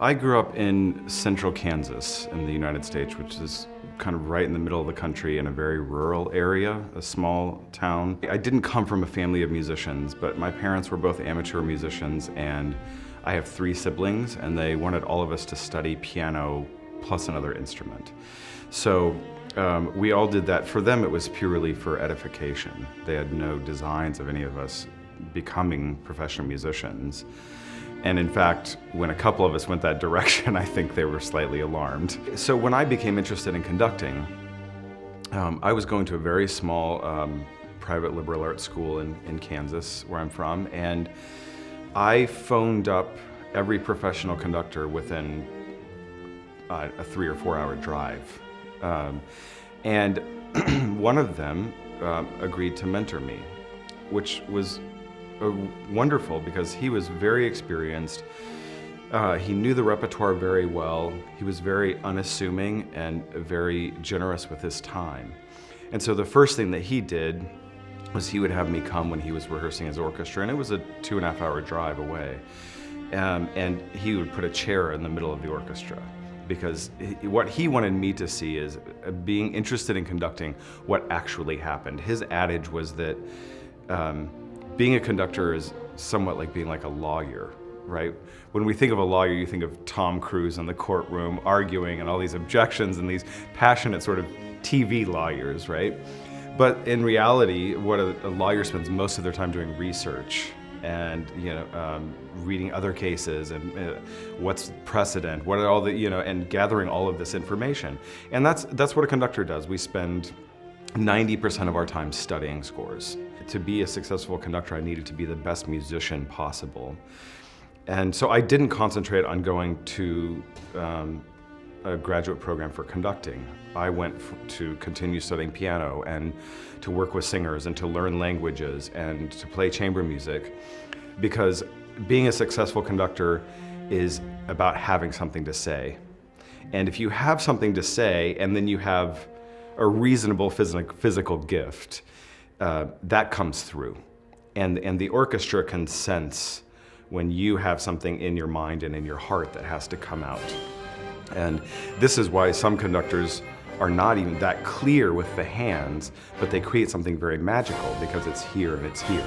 I grew up in central Kansas in the United States, which is kind of right in the middle of the country in a very rural area, a small town. I didn't come from a family of musicians, but my parents were both amateur musicians, and I have 3 siblings, and they wanted all of us to study piano plus another instrument. So we all did that. For them, it was purely for edification. They had no designs of any of us becoming professional musicians. And in fact, when a couple of us went that direction, I think they were slightly alarmed. So when I became interested in conducting, I was going to a very small private liberal arts school in Kansas, where I'm from, and I phoned up every professional conductor within a 3 or 4 hour drive. And one of them agreed to mentor me, which was wonderful because he was very experienced. He knew the repertoire very well. He was very unassuming and very generous with his time. And so the first thing that he did was he would have me come when he was rehearsing his orchestra, and it was a 2.5 hour drive away. And he would put a chair in the middle of the orchestra, because what he wanted me to see is being interested in conducting what actually happened. His adage was that being a conductor is somewhat like being like a lawyer, right? When we think of a lawyer, you think of Tom Cruise in the courtroom arguing and all these objections and these passionate sort of TV lawyers, right? But in reality, what a lawyer spends most of their time doing research and reading other cases and what's precedent, what are all the and gathering all of this information. And that's what a conductor does. We spend 90% of our time studying scores. To be a successful conductor, I needed to be the best musician possible. And so I didn't concentrate on going to a graduate program for conducting. I went to continue studying piano and to work with singers and to learn languages and to play chamber music, because being a successful conductor is about having something to say. And if you have something to say and then you have a reasonable physical gift, that comes through. And the orchestra can sense when you have something in your mind and in your heart that has to come out. And this is why some conductors are not even that clear with the hands, but they create something very magical because it's here and it's here.